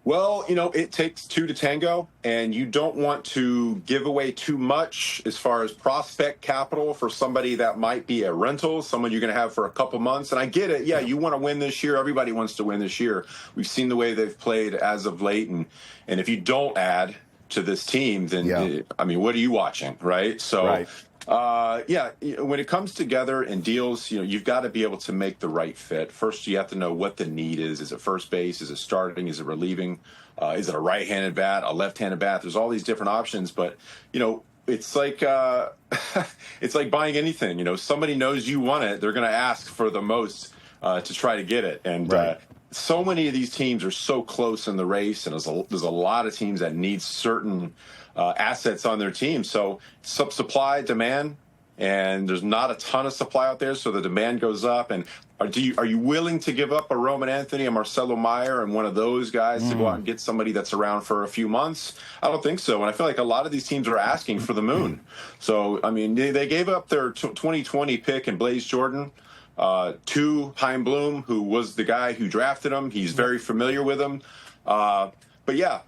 Well, you know, it takes two to tango, and you don't want to give away too much as far as prospect capital for somebody that might be a rental, someone you're going to have for a couple months. And I get it. Yeah, you want to win this year. Everybody wants to win this year. We've seen the way they've played as of late. And if you don't add to this team, then, I mean, what are you watching, right? So, when it comes together in deals, you know, you've got to be able to make the right fit. First, you have to know what the need is. Is it first base? Is it starting? Is it relieving? Is it a right-handed bat, a left-handed bat? There's all these different options. But, you know, it's like it's like buying anything. You know, somebody knows you want it, they're going to ask for the most to try to get it. And so many of these teams are so close in the race, and there's a lot of teams that need certain assets on their team. So supply, demand, and there's not a ton of supply out there, so the demand goes up. And are you willing to give up a Roman Anthony, a Marcelo Meyer, and one of those guys to go out and get somebody that's around for a few months? I don't think so. And I feel like a lot of these teams are asking for the moon. So, I mean, they gave up their 2020 pick in Blaze Jordan to Heim Bloom, who was the guy who drafted him. He's very familiar with him. But yeah,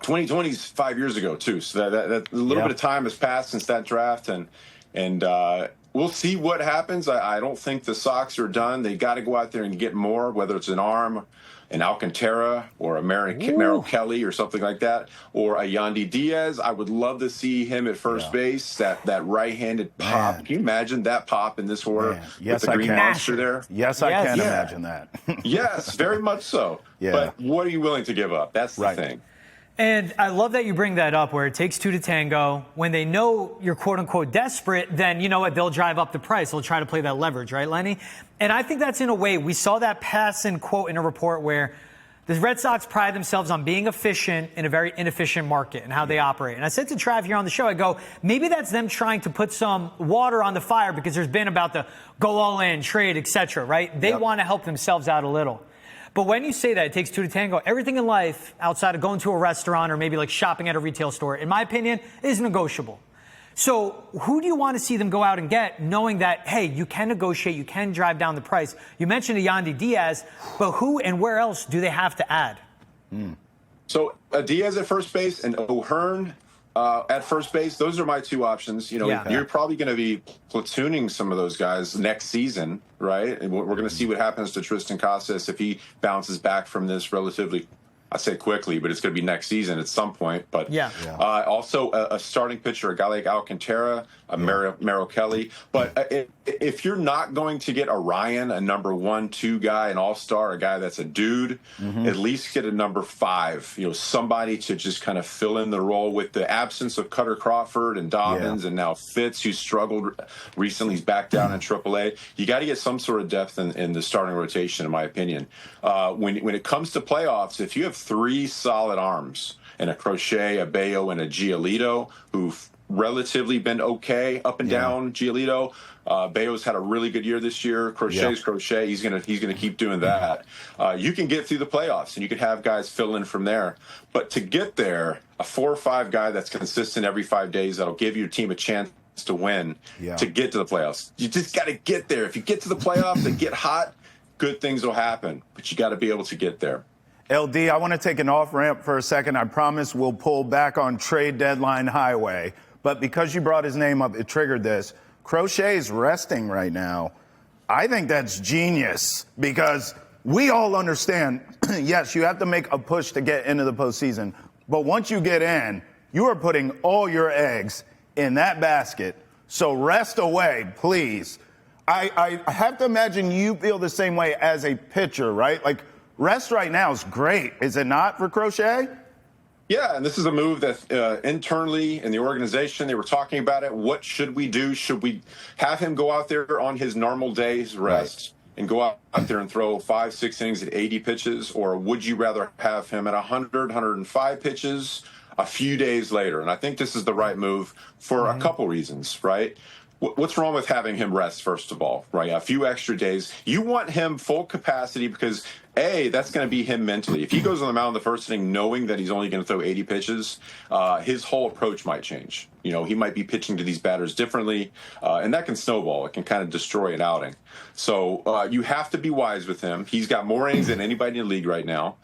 2020 is 5 years ago too. So that a little bit of time has passed since that draft, and we'll see what happens. I don't think the Sox are done. They got to go out there and get more, whether it's an arm, an Alcantara, or a Merrill Kelly or something like that, or a Yandy Diaz. I would love to see him at first base, that right-handed pop. Can you imagine that pop in this order with the Green Monster there? Yes, I can imagine that. Yes, very much so. But what are you willing to give up? That's the thing. And I love that you bring that up, where it takes two to tango. When they know you're quote-unquote desperate, then you know what? They'll drive up the price. They'll try to play that leverage, right, Lenny? And I think that's in a way, we saw that passing quote in a report where the Red Sox pride themselves on being efficient in a very inefficient market and how they operate. And I said to Trav here on the show, I go, maybe that's them trying to put some water on the fire, because there's been about the go all in, trade, etc., right? They want to help themselves out a little. But when you say that it takes two to tango, everything in life outside of going to a restaurant or maybe like shopping at a retail store, in my opinion, is negotiable. So who do you want to see them go out and get, knowing that, hey, you can negotiate, you can drive down the price? You mentioned a Yandy Diaz, but who and where else do they have to add? So Diaz at first base and O'Hearn at first base, those are my two options. You know, you're probably going to be platooning some of those guys next season, right? And we're going to see what happens to Tristan Casas if he bounces back from this relatively, I say quickly, but it's going to be next season at some point. But also a starting pitcher, a guy like Alcantara, a Merrill Kelly. But if you're not going to get a Ryan, a number 1-2 guy, an all-star, a guy that's a dude, at least get a number 5. You know, somebody to just kind of fill in the role with the absence of Cutter Crawford and Dobbins and now Fitz, who struggled recently. He's back down in AAA. You got to get some sort of depth in the starting rotation, in my opinion. When it comes to playoffs, if you have 3 solid arms, and a Crochet, a Bayo, and a Giolito, who've relatively been okay up and down. Giolito, Bayo's had a really good year this year. Crochet's Crochet. He's gonna keep doing that. You can get through the playoffs, and you can have guys fill in from there. But to get there, a 4 or 5 guy that's consistent every 5 days, that'll give your team a chance to win, to get to the playoffs. You just got to get there. If you get to the playoffs and get hot, good things will happen. But you got to be able to get there. LD, I want to take an off-ramp for a second. I promise we'll pull back on trade deadline highway. But because you brought his name up, it triggered this. Crochet's resting right now. I think that's genius, because we all understand, yes, you have to make a push to get into the postseason. But once you get in, you are putting all your eggs in that basket. So rest away, please. I have to imagine you feel the same way as a pitcher, right? Like, rest right now is great, is it not, for Crochet? Yeah, and this is a move that internally in the organization, they were talking about it. What should we do? Should we have him go out there on his normal day's rest and go out there and throw 5-6 innings at 80 pitches? Or would you rather have him at 100, 105 pitches a few days later? And I think this is the right move for a couple reasons, right? What's wrong with having him rest, first of all, right? A few extra days. You want him full capacity because, A, that's going to be him mentally. If he goes on the mound in the first inning knowing that he's only going to throw 80 pitches, his whole approach might change. You know, he might be pitching to these batters differently, and that can snowball. It can kind of destroy an outing. So you have to be wise with him. He's got more innings than anybody in the league right now.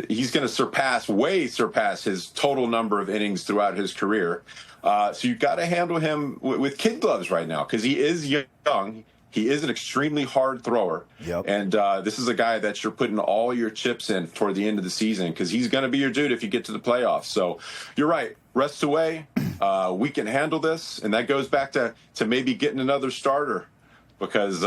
He's going to way surpass his total number of innings throughout his career. So you've got to handle him with kid gloves right now, because he is young. He is an extremely hard thrower. And this is a guy that you're putting all your chips in toward the end of the season, because he's going to be your dude if you get to the playoffs. So you're right. Rest away. We can handle this. And that goes back to maybe getting another starter, because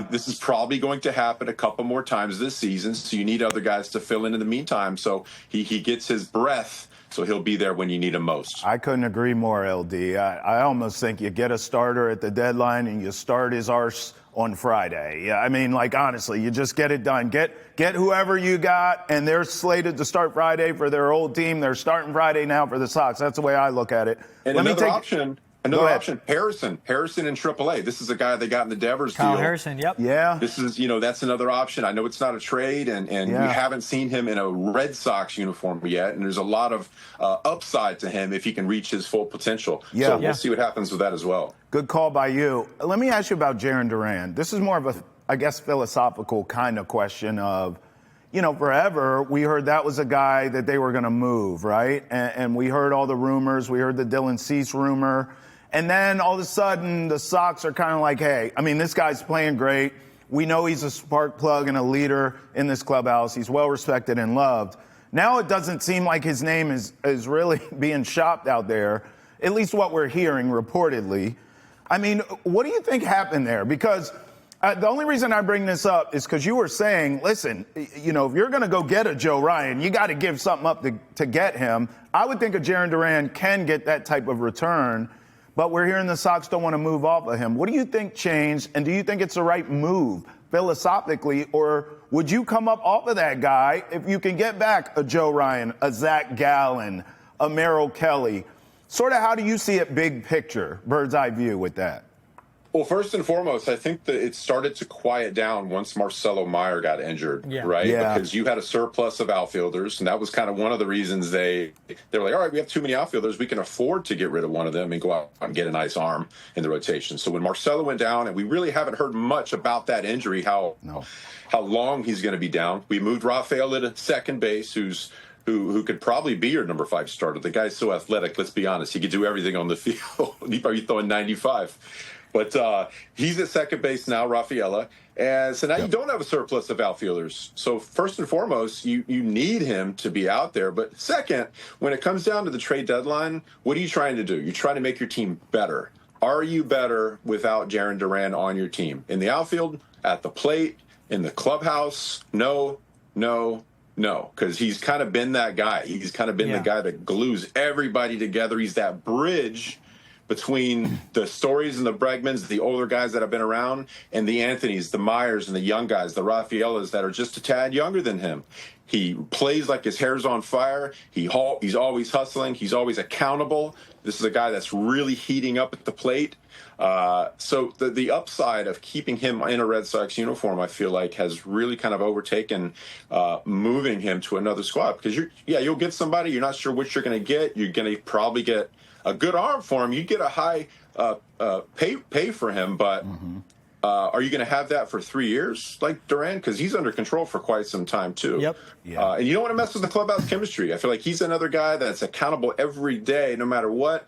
this is probably going to happen a couple more times this season. So you need other guys to fill in the meantime, so he gets his breath So he'll be there when you need him most. I couldn't agree more, LD. I almost think you get a starter at the deadline and you start his arse on Friday. Yeah, I mean, like, honestly, you just get it done. Get whoever you got, and they're slated to start Friday for their old team. They're starting Friday now for the Sox. That's the way I look at it. And another option, Harrison in AAA. This is a guy they got in the Devers deal. Harrison, yep. Yeah. This is, that's another option. I know it's not a trade, and we haven't seen him in a Red Sox uniform yet, and there's a lot of upside to him if he can reach his full potential. Yeah. So we'll see what happens with that as well. Good call by you. Let me ask you about Jarren Duran. This is more of a, I guess, philosophical kind of question of, forever we heard that was a guy that they were going to move, right? And we heard all the rumors. We heard the Dylan Cease rumor. And then all of a sudden the Sox are kind of like, hey, I mean, this guy's playing great. We know he's a spark plug and a leader in this clubhouse. He's well respected and loved. Now it doesn't seem like his name is really being shopped out there, at least what we're hearing reportedly. I mean, what do you think happened there? Because the only reason I bring this up is because you were saying, listen, if you're going to go get a Joe Ryan, you got to give something up to get him. I would think a Jarren Duran can get that type of return, but we're hearing the Sox don't want to move off of him. What do you think changed, and do you think it's the right move philosophically, or would you come up off of that guy if you can get back a Joe Ryan, a Zach Gallen, a Merrill Kelly? Sort of how do you see it big picture, bird's eye view with that? Well, first and foremost, I think that it started to quiet down once Marcelo Meyer got injured, right? Yeah. Because you had a surplus of outfielders, and that was kind of one of the reasons they were like, all right, we have too many outfielders. We can afford to get rid of one of them and go out and get a nice arm in the rotation. So when Marcelo went down, and we really haven't heard much about that injury, how long he's going to be down. We moved Rafael to second base, who could probably be your number 5 starter. The guy's so athletic, let's be honest. He could do everything on the field. He'd probably throwing 95. But he's at second base now, Rafaela. And so now you don't have a surplus of outfielders. So first and foremost, you need him to be out there. But second, when it comes down to the trade deadline, what are you trying to do? You're trying to make your team better. Are you better without Jarren Duran on your team? In the outfield, at the plate, in the clubhouse? No. Because he's kind of been that guy. He's kind of been the guy that glues everybody together. He's that bridge between the Stories and the Bregmans, the older guys that have been around, and the Anthonys, the Myers, and the young guys, the Rafaelas that are just a tad younger than him. He plays like his hair's on fire. He's always hustling. He's always accountable. This is a guy that's really heating up at the plate. So the upside of keeping him in a Red Sox uniform, I feel like, has really kind of overtaken moving him to another squad. Because you'll get somebody, you're not sure what you're going to get. You're going to probably get a good arm for him. You get a high pay for him, but are you going to have that for 3 years like Duran? Because he's under control for quite some time too. Yep. Yeah. And you don't want to mess with the clubhouse chemistry. I feel like he's another guy that's accountable every day, no matter what.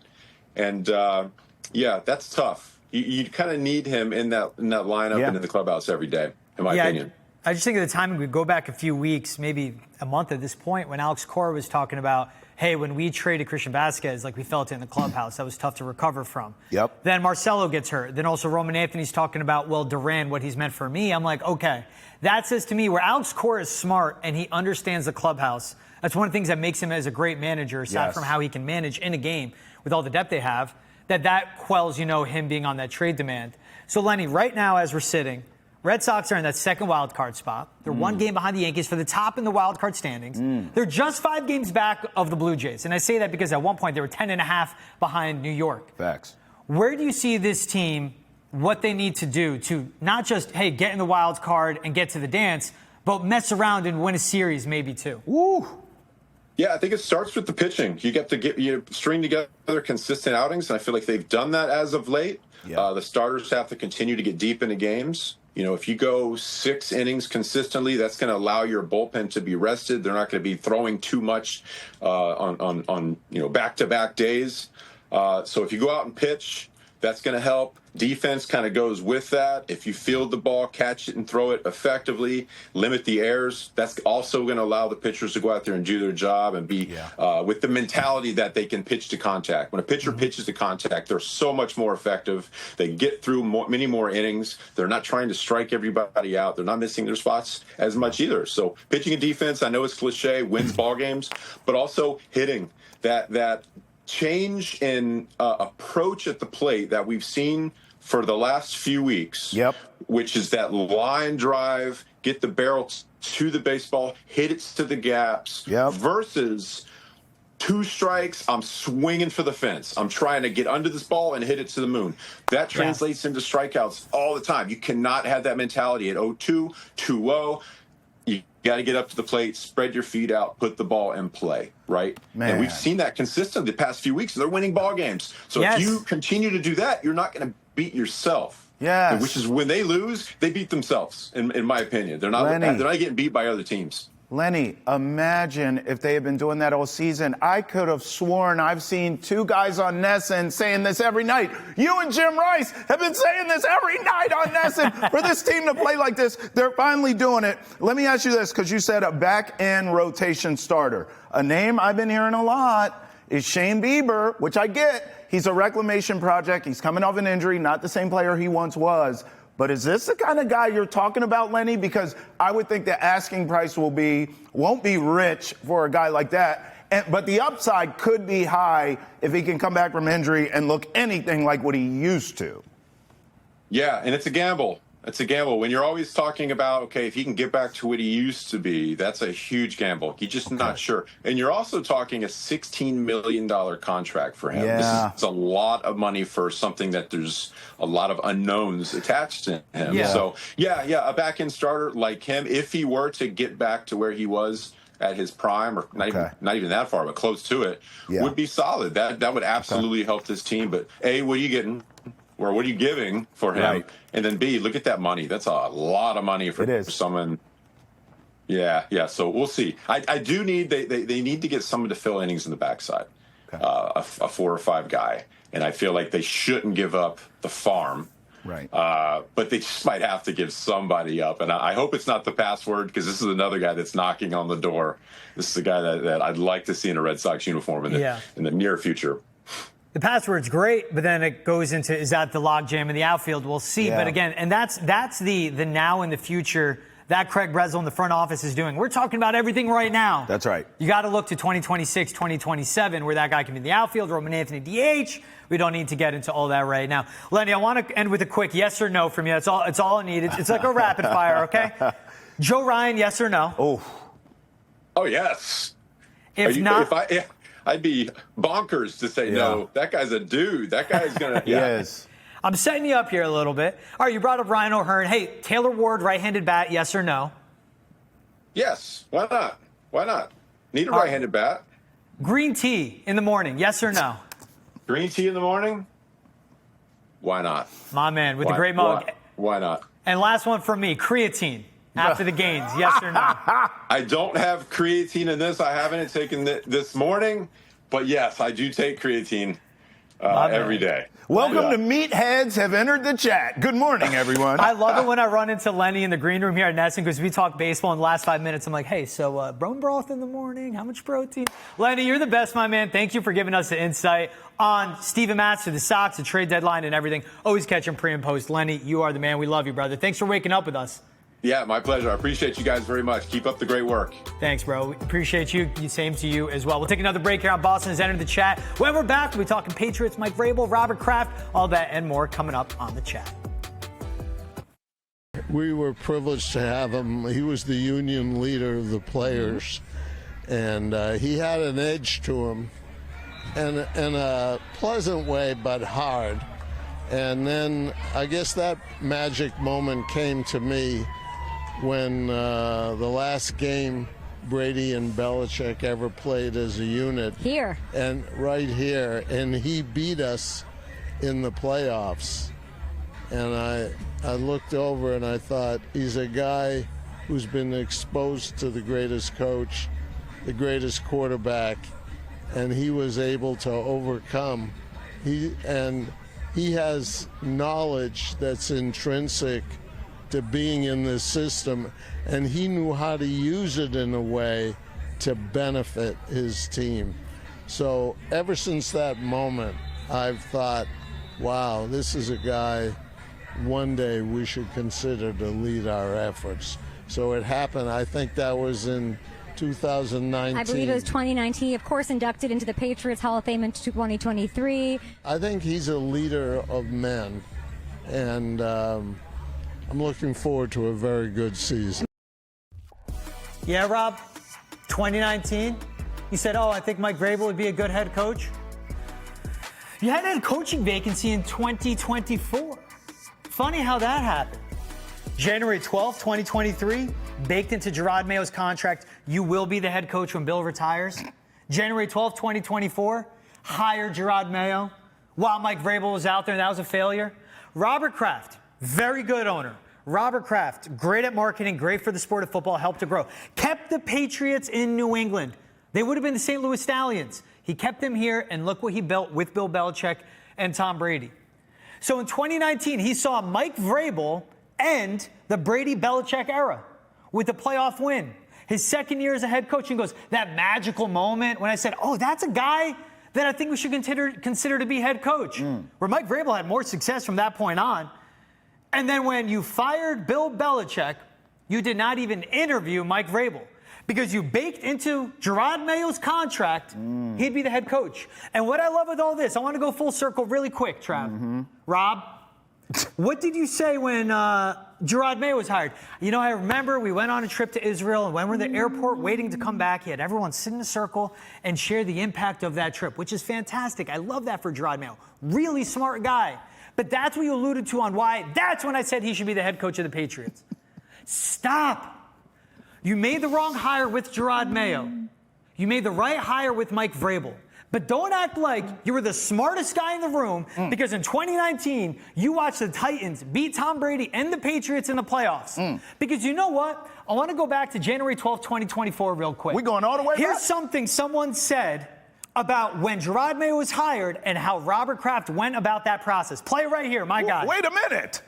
And that's tough. You kind of need him in that lineup and in the clubhouse every day, in my opinion. I just think of the timing. We go back a few weeks, maybe a month at this point, when Alex Cora was talking about, hey, when we traded Christian Vasquez, like, we felt it in the clubhouse. That was tough to recover from. Yep. Then Marcelo gets hurt. Then also Roman Anthony's talking about, well, Duran, what he's meant for me. I'm like, okay. That says to me, where Alex Cora is smart and he understands the clubhouse, that's one of the things that makes him as a great manager, aside from how he can manage in a game with all the depth they have, that quells, him being on that trade demand. So, Lenny, right now as we're sitting, Red Sox are in that second wild card spot. They're one game behind the Yankees for the top in the wild card standings. They're just 5 games back of the Blue Jays. And I say that because at one point they were 10.5 behind New York. Facts. Where do you see this team, what they need to do to not just, hey, get in the wild card and get to the dance, but mess around and win a series maybe too? Woo! Yeah, I think it starts with the pitching. You get to string together consistent outings, and I feel like they've done that as of late. Yeah. The starters have to continue to get deep into games. If you go 6 innings consistently, that's going to allow your bullpen to be rested. They're not going to be throwing too much on back-to-back days. So if you go out and pitch, that's going to help. Defense kind of goes with that. If you field the ball, catch it and throw it effectively, limit the errors, that's also going to allow the pitchers to go out there and do their job and be with the mentality that they can pitch to contact. When a pitcher pitches to contact, they're so much more effective. They get through many more innings. They're not trying to strike everybody out. They're not missing their spots as much either. So pitching and defense, I know it's cliche, wins ball games, but also hitting that change in approach at the plate that we've seen for the last few weeks, which is that line drive, get the barrel to the baseball, hit it to the gaps, versus 2 strikes, I'm swinging for the fence. I'm trying to get under this ball and hit it to the moon. That translates into strikeouts all the time. You cannot have that mentality at 0-2, 2-0. You got to get up to the plate, spread your feet out, put the ball in play, right? Man. And we've seen that consistently the past few weeks. They're winning ball games. So if you continue to do that, you're not going to beat yourself. Yes. Which is when they lose, they beat themselves, in my opinion. They're not getting beat by other teams. Lenny, imagine if they had been doing that all season. I could have sworn I've seen 2 guys on NESN saying this every night. You and Jim Rice have been saying this every night on NESN for this team to play like this. They're finally doing it. Let me ask you this, because you said a back-end rotation starter. A name I've been hearing a lot is Shane Bieber, which I get. He's a reclamation project. He's coming off an injury, not the same player he once was. But is this the kind of guy you're talking about, Lenny? Because I would think the asking price won't be rich for a guy like that. But the upside could be high if he can come back from injury and look anything like what he used to. Yeah, and it's a gamble. It's a gamble. When you're always talking about, okay, if he can get back to what he used to be, that's a huge gamble. You're just not sure. And you're also talking a $16 million contract for him. Yeah. This is a lot of money for something that there's a lot of unknowns attached to him. Yeah. So, a back-end starter like him, if he were to get back to where he was at his prime, or not even that far, but close to it, would be solid. That would absolutely help this team. But, A, what are you getting? Or what are you giving for him? Right. And then B, look at that money. That's a lot of money for someone. Yeah. So we'll see. I do need they need to get someone to fill innings in the backside, a 4 or 5 guy. And I feel like they shouldn't give up the farm. Right. But they just might have to give somebody up. And I hope it's not the password, because this is another guy that's knocking on the door. This is a guy that I'd like to see in a Red Sox uniform in the near future. The password's great, but then it goes into, is that the logjam in the outfield? We'll see. Yeah. But again, and that's the now and the future that Craig Breslow in the front office is doing. We're talking about everything right now. That's right. You got to look to 2026, 2027, where that guy can be in the outfield, Roman Anthony DH. We don't need to get into all that right now. Lenny, I want to end with a quick yes or no from you. It's all I need. It's like a rapid fire, okay? Joe Ryan, yes or no? Oh, yes. I'd be bonkers to say no. That guy's a dude. That guy's going to. Yes. I'm setting you up here a little bit. All right, you brought up Ryan O'Hearn. Hey, Taylor Ward, right-handed bat, yes or no? Yes. Why not? Why not? Need a right-handed bat. Green tea in the morning, yes or no? Green tea in the morning? Why not? My man, with the great mug. Why not? And last one from me, creatine after the games, yes or no? I don't have creatine in this. I haven't taken this morning. But, yes, I do take creatine every day. Welcome to Meatheads have entered the chat. Good morning, everyone. I love it when I run into Lenny in the green room here at NESN, because we talk baseball in the last 5 minutes. I'm like, hey, so bone broth in the morning, how much protein? Lenny, you're the best, my man. Thank you for giving us the insight on Steve Matz to the Sox, the trade deadline, and everything. Always catch him pre and post. Lenny, you are the man. We love you, brother. Thanks for waking up with us. Yeah, my pleasure. I appreciate you guys very much. Keep up the great work. Thanks, bro. We appreciate you. Same to you as well. We'll take another break here on Boston Has Entered the Chat. When we're back, we'll be talking Patriots, Mike Vrabel, Robert Kraft, all that and more coming up on the chat. We were privileged to have him. He was the union leader of the players, and he had an edge to him, and in a pleasant way, but hard. And then I guess that magic moment came to me when the last game Brady and Belichick ever played as a unit. Here. And right here. And he beat us in the playoffs. And I looked over and I thought, he's a guy who's been exposed to the greatest coach, the greatest quarterback, and he was able to overcome. he has knowledge that's intrinsic to being in this system, and he knew how to use it in a way to benefit his team. So ever since that moment, I've thought, wow, this is a guy one day we should consider to lead our efforts. So it happened. I think that was in 2019. I believe it was 2019. Of course, inducted into the Patriots Hall of Fame in 2023. I think he's a leader of men, and I'm looking forward to a very good season. Yeah, Rob, 2019, you said, I think Mike Vrabel would be a good head coach. You had a head coaching vacancy in 2024. Funny how that happened. January 12th, 2023, baked into Gerard Mayo's contract, you will be the head coach when Bill retires. January 12th, 2024, hired Gerard Mayo while Mike Vrabel was out there, and that was a failure. Robert Kraft, very good owner. Robert Kraft, great at marketing, great for the sport of football, helped to grow. Kept the Patriots in New England. They would have been the St. Louis Stallions. He kept them here, and look what he built with Bill Belichick and Tom Brady. So in 2019, he saw Mike Vrabel end the Brady-Belichick era with a playoff win. His second year as a head coach, and goes, that magical moment when I said, that's a guy that I think we should consider to be head coach. Where Mike Vrabel had more success from that point on. And then when you fired Bill Belichick, you did not even interview Mike Vrabel because you baked into Gerard Mayo's contract, he'd be the head coach. And what I love with all this, I want to go full circle really quick, Trav. Rob, what did you say when Gerard Mayo was hired? I remember we went on a trip to Israel, and when we're in the airport waiting to come back, he had everyone sit in a circle and share the impact of that trip, which is fantastic. I love that for Gerard Mayo. Really smart guy. But that's what you alluded to on why. That's when I said he should be the head coach of the Patriots. Stop. You made the wrong hire with Gerard Mayo. You made the right hire with Mike Vrabel. But don't act like you were the smartest guy in the room because in 2019, you watched the Titans beat Tom Brady and the Patriots in the playoffs. Because you know what? I want to go back to January 12th, 2024 real quick. We're going all the way back? Here's something someone said about when Gerard Mayo was hired and how Robert Kraft went about that process. Play it right here, my guy. Wait a minute.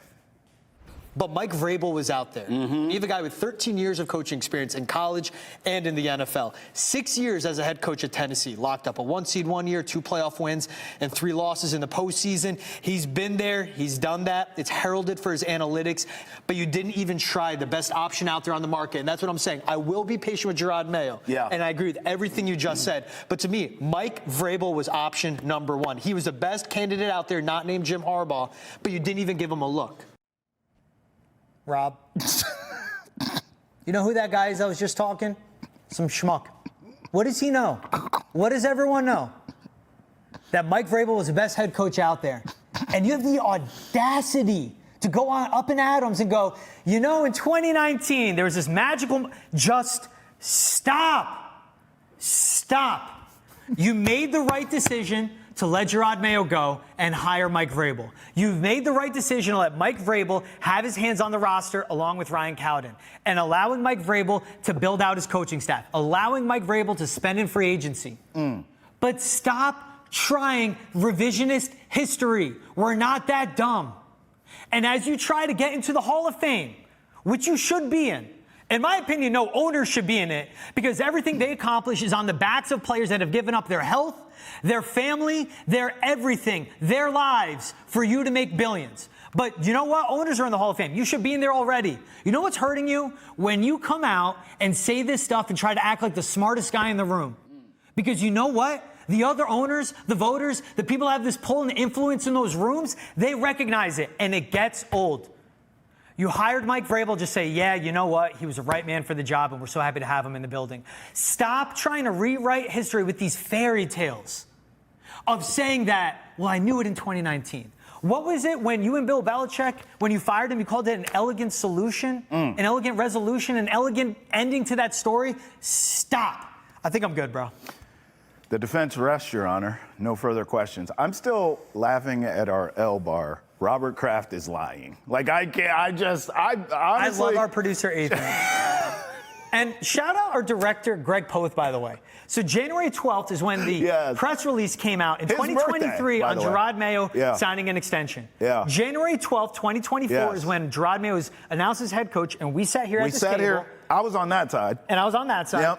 But Mike Vrabel was out there. You have a guy with 13 years of coaching experience in college and in the NFL. 6 years as a head coach at Tennessee. Locked up a 1 seed 1 year, 2 playoff wins, and 3 losses in the postseason. He's been there. He's done that. It's heralded for his analytics. But you didn't even try the best option out there on the market. And that's what I'm saying. I will be patient with Gerard Mayo. Yeah. And I agree with everything you just said. But to me, Mike Vrabel was option number 1. He was the best candidate out there, not named Jim Harbaugh. But you didn't even give him a look. Rob, you know who that guy is that was just talking? Some schmuck. What does he know? What does everyone know? That Mike Vrabel was the best head coach out there. And you have the audacity to go on up in Adams and go, in 2019, there was this magical... Just stop. Stop. You made the right decision to let Gerard Mayo go and hire Mike Vrabel. You've made the right decision to let Mike Vrabel have his hands on the roster along with Ryan Cowden and allowing Mike Vrabel to build out his coaching staff, allowing Mike Vrabel to spend in free agency. But stop trying revisionist history. We're not that dumb. And as you try to get into the Hall of Fame, which you should be in my opinion, no owner should be in it because everything they accomplish is on the backs of players that have given up their health, their family, their everything, their lives for you to make billions. But you know what? Owners are in the Hall of Fame. You should be in there already. You know what's hurting you? When you come out and say this stuff and try to act like the smartest guy in the room. Because you know what? The other owners, the voters, the people who have this pull and influence in those rooms, they recognize it, and it gets old. You hired Mike Vrabel, just say, yeah, you know what? He was the right man for the job, and we're so happy to have him in the building. Stop trying to rewrite history with these fairy tales of saying that, well, I knew it in 2019. What was it when you and Bill Belichick, when you fired him, you called it an elegant solution, an elegant resolution, an elegant ending to that story? Stop. I think I'm good, bro. The defense rests, Your Honor. No further questions. I'm still laughing at our L bar. Robert Kraft is lying. Like, I can't, I honestly... I love our producer, Ethan. And shout out our director, Greg Poth, by the way. So January 12th is when the press release came out in 2023 on Gerard Mayo signing an extension. January 12th, 2024 is when Gerard Mayo was announced as head coach, and we sat here at this table. I was on that side. And I was on that side.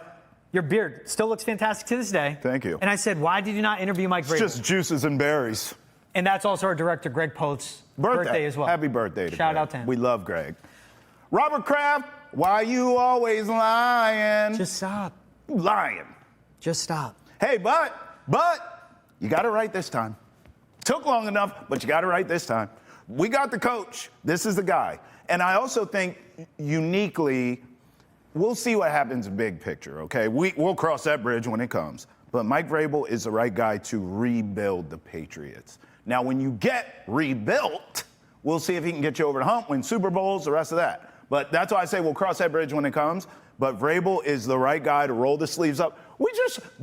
Your beard still looks fantastic to this day. Thank you. And I said, why did you not interview Mike Vrabel? It's just juices and berries. And that's also our director, Greg Poth's birthday as well. Happy birthday to Shout Greg. out to him. We love Greg. Robert Kraft, why you always lying? Just stop. Lying. Just stop. Hey, but you got it right this time. Took long enough, but you got it right this time. We got the coach. This is the guy. And I also think uniquely, we'll see what happens in big picture, okay? We'll cross that bridge when it comes. But Mike Vrabel is the right guy to rebuild the Patriots. Now, when you get rebuilt, we'll see if he can get you over the hump, win Super Bowls, the rest of that. But that's why I say we'll cross that bridge when it comes. But Vrabel is the right guy to roll the sleeves up.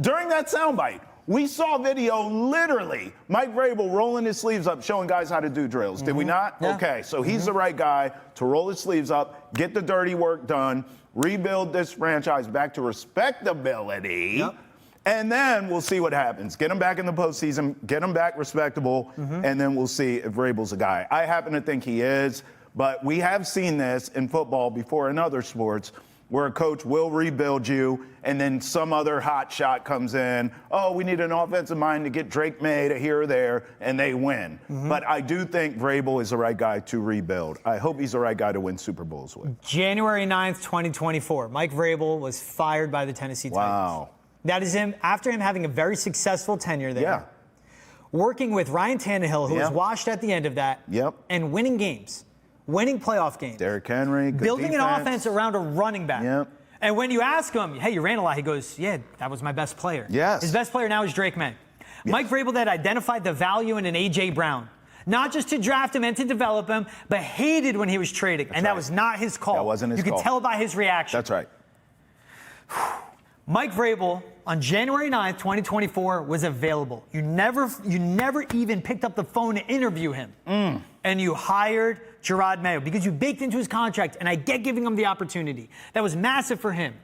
During that soundbite, we saw video, literally, Mike Vrabel rolling his sleeves up, showing guys how to do drills. Did we not? Yeah. Okay, so he's the right guy to roll his sleeves up, get the dirty work done, rebuild this franchise back to respectability. And then we'll see what happens. Get him back in the postseason, get him back respectable, and then we'll see if Vrabel's a guy. I happen to think he is, but we have seen this in football before in other sports where a coach will rebuild you and then some other hot shot comes in. Oh, we need an offensive mind to get Drake May to here or there, and they win. But I do think Vrabel is the right guy to rebuild. I hope he's the right guy to win Super Bowls with. January 9th, 2024, Mike Vrabel was fired by the Tennessee Titans. Wow. That is him, after him having a very successful tenure there. Yeah. Working with Ryan Tannehill, who was washed at the end of that. And winning games. Winning playoff games. Derrick Henry, good building defense. an offense around a running back. And when you ask him, hey, you ran a lot, he goes, yeah, that was my best player. His best player now is Drake May. Mike Vrabel that identified the value in an A.J. Brown. Not just to draft him and to develop him, but hated when he was trading. That was not his call. That wasn't his call. You could tell by his reaction. That's right. Mike Vrabel on January 9th, 2024 was available. You never even picked up the phone to interview him. And you hired Gerard Mayo because you baked into his contract, and I get giving him the opportunity. That was massive for him.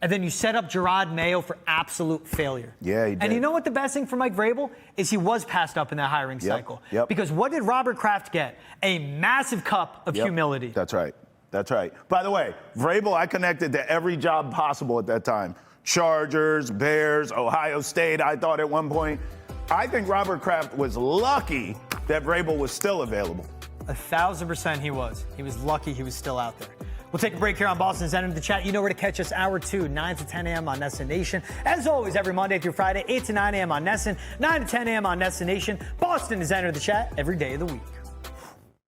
And then you set up Gerard Mayo for absolute failure. Yeah, he did. And you know what the best thing for Mike Vrabel is? He was passed up in that hiring cycle. Because what did Robert Kraft get? A massive cup of humility. That's right. That's right. By the way, Vrabel, I connected to every job possible at that time. Chargers, Bears, Ohio State, I thought at one point. I think Robert Kraft was lucky that Vrabel was still available. 1,000% he was. He was lucky he was still out there. We'll take a break here on Boston's End of the Chat. You know where to catch us, hour 2, 9 to 10 a.m. on Nessun Nation. As always, every Monday through Friday, 8 to 9 a.m. on Nessun, 9 to 10 a.m. on Nessun Nation. Boston is End of the Chat every day of the week.